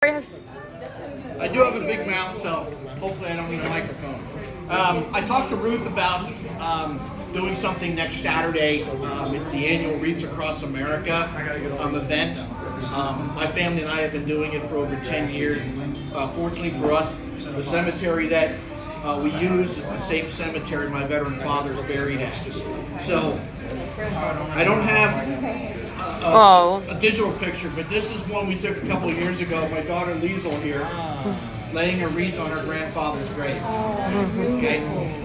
I do have a big mouth, so hopefully I don't need a microphone. I talked to Ruth about doing something next Saturday. It's the annual Wreaths Across America event. My family and I have been doing it for over 10 years. Fortunately for us, the cemetery that we use is the same cemetery my veteran father is buried at. So I don't have a digital picture, but this is one we took a couple of years ago. My daughter Liesl here, laying a wreath on her grandfather's grave. Okay.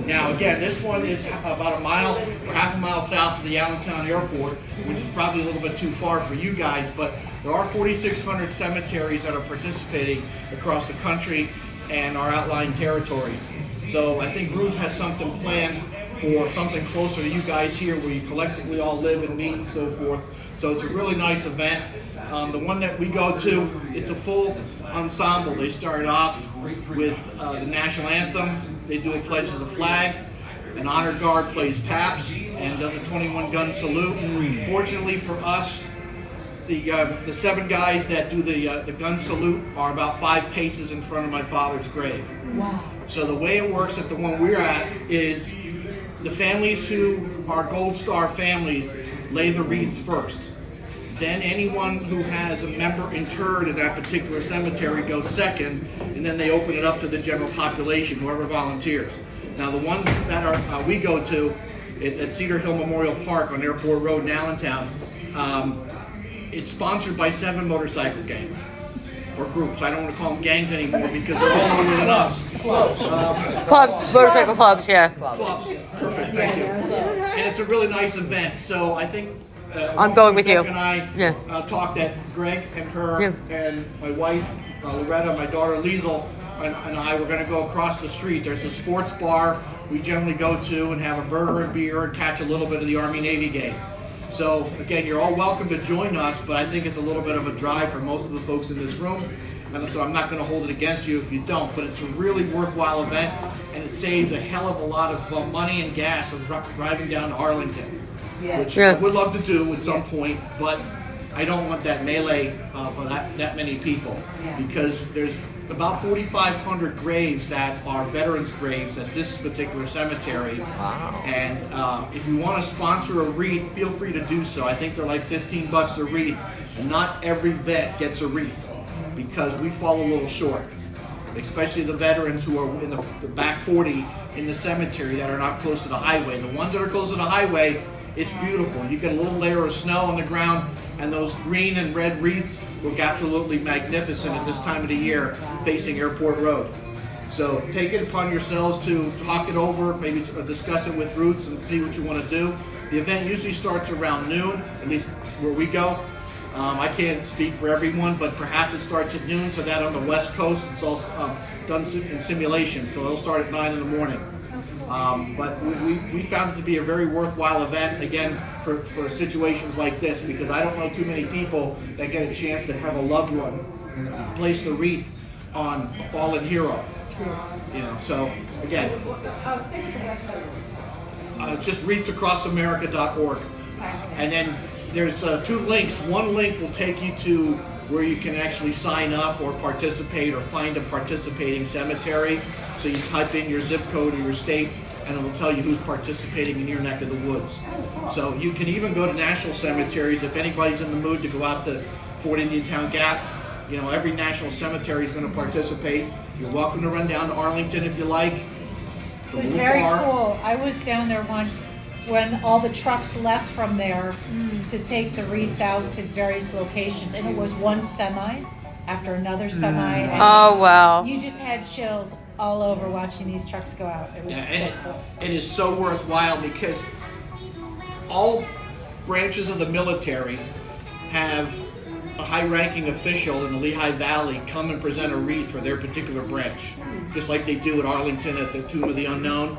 Now again, this one is about half a mile south of the Allentown Airport, which is probably a little bit too far for you guys, but there are 4,600 cemeteries that are participating across the country and our outlying territories. So I think Ruth has something planned for something closer to you guys here, where you collectively all live and meet and so forth. So it's a really nice event. The one that we go to, it's a full ensemble. They start off with the national anthem. They do a pledge to the flag. An honor guard plays taps and does a 21-gun salute. Fortunately for us, the 7 guys that do the gun salute are about 5 paces in front of my father's grave. Wow. So the way it works at the one we're at is the families who are Gold Star families lay the wreaths first. Then anyone who has a member interred in that particular cemetery goes second, and then they open it up to the general population, whoever volunteers. Now the ones that we go to at Cedar Hill Memorial Park on Airport Road in Allentown, it's sponsored by 7 motorcycle gangs, or groups. I don't want to call them gangs anymore because they're all older than us. Clubs, motorcycle clubs, yeah. Clubs, perfect, thank you. And it's a really nice event, so I think I'm going with you. And I talked that Greg and her and my wife, Loretta, my daughter Liesl, and I were going to go across the street. There's a sports bar we generally go to and have a burger and beer and catch a little bit of the Army-Navy game. So again, you're all welcome to join us, but I think it's a little bit of a drive for most of the folks in this room, and so I'm not going to hold it against you if you don't, but it's a really worthwhile event, and it saves a hell of a lot of money and gas of driving down to Arlington, which I would love to do at some point, but I don't want that melee for that many people, because there's about 4,500 graves that are veterans' graves at this particular cemetery. Wow. And if you want to sponsor a wreath, feel free to do so. I think they're like $15 a wreath, and not every vet gets a wreath because we fall a little short, especially the veterans who are in the back 40 in the cemetery that are not close to the highway. The ones that are close to the highway, it's beautiful. You get a little layer of snow on the ground, and those green and red wreaths look absolutely magnificent at this time of the year facing Airport Road. So take it upon yourselves to talk it over, maybe discuss it with Ruth and see what you want to do. The event usually starts around noon, at least where we go. I can't speak for everyone, but perhaps it starts at noon, so that on the West Coast it's all done in simulation, so it'll start at 9 in the morning. But we found it to be a very worthwhile event, again, for situations like this, because I don't know too many people that get a chance to have a loved one place the wreath on a fallen hero. You know, so again, it's just wreathsacrossamerica.org, and then there's 2 links. One link will take you to where you can actually sign up or participate or find a participating cemetery. So you type in your zip code or your state, and it will tell you who's participating in your neck of the woods. So you can even go to national cemeteries if anybody's in the mood to go out to Fort Indian Town Gap. You know, every national cemetery is going to participate. You're welcome to run down to Arlington if you like. It was very cool. I was down there once when all the trucks left from there to take the wreaths out to various locations, and it was one semi after another semi. And oh, wow. You just had chills all over watching these trucks go out. It was so cool. It is so worthwhile because all branches of the military have a high-ranking official in the Lehigh Valley come and present a wreath for their particular branch. Just like they do at Arlington at the Tomb of the Unknown,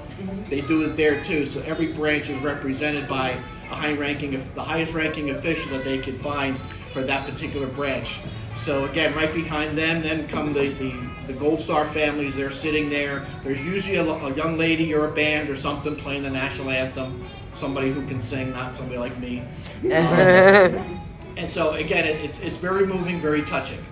they do it there too. So every branch is represented by the highest-ranking official that they can find for that particular branch. So again, right behind them, then come the Gold Star families. They're sitting there. There's usually a young lady or a band or something playing the national anthem. Somebody who can sing, not somebody like me. And so again, it's very moving, very touching.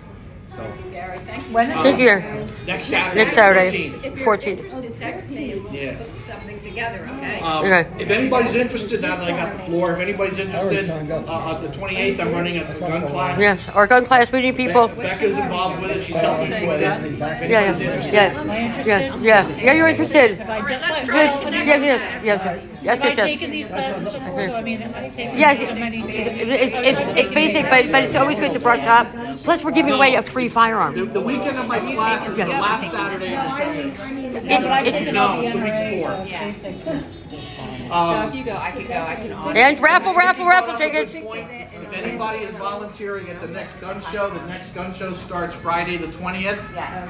So Gary, thank you. When is Thank it? you. next Saturday. Next Saturday. 14th. If you're 14th. interested, text me and we'll Yeah. put something together, okay? Okay. If anybody's interested, now that I got the floor, if anybody's interested, the 28th, I'm running a gun class. Yes. Our gun class, we need people. Becca's involved with it. She's helping me with it. If Yeah, anybody's yeah, interested, yeah, Am I interested? yeah, yeah. You're interested. Have I done- Yes, yes, yes, yes, yes, Have I yes, yes. taken these classes before? I mean, I've taken Yeah, so many. it's basic, but it's always good to brush up. Plus, we're giving away a free firearm. the weekend of my class is the last Saturday in December. Yeah, but I've It's- taken no, all the it's the week NRA, before. basic. So if you go, I could go, I can honor. And raffle That's a tickets. good point. If anybody is volunteering at the next gun show, the next gun show starts Friday the 20th.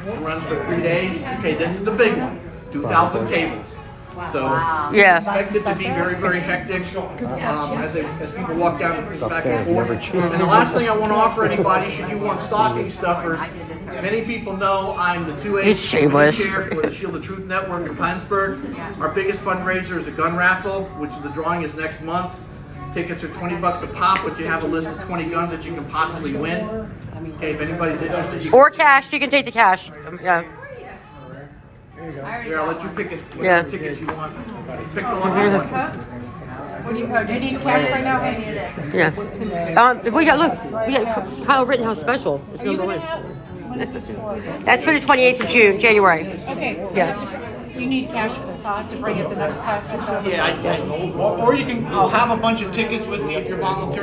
It runs for 3 days. Okay, this is the big one, 2,000 tables. So Yeah. expect it to be very, very hectic as people walk down back and forth. And the last thing I want to offer anybody, should you want stocking stuffers, many people know I'm the 2A It's shameless. chair for the Shield of Truth Network in Pittsburgh. Our biggest fundraiser is a gun raffle, which the drawing is next month. Tickets are $20 a pop, but you have a list of 20 guns that you can possibly win. Okay, if anybody's interested, you Or cash. You can take the cash. Yeah. here, I'll let you pick it, Yeah. whatever tickets you want. Pick the lucky one. What do you need cash right now? Yeah. We got, look, we got Kyle Rittenhouse special. It's Are you number gonna one. have, when is this for? That's for the 28th of June, January. Okay. we'll Yeah. have to- You need cash for this. I'll have to bring it the next time. Yeah, or you can, I'll have a bunch of tickets with me if you're volunteering.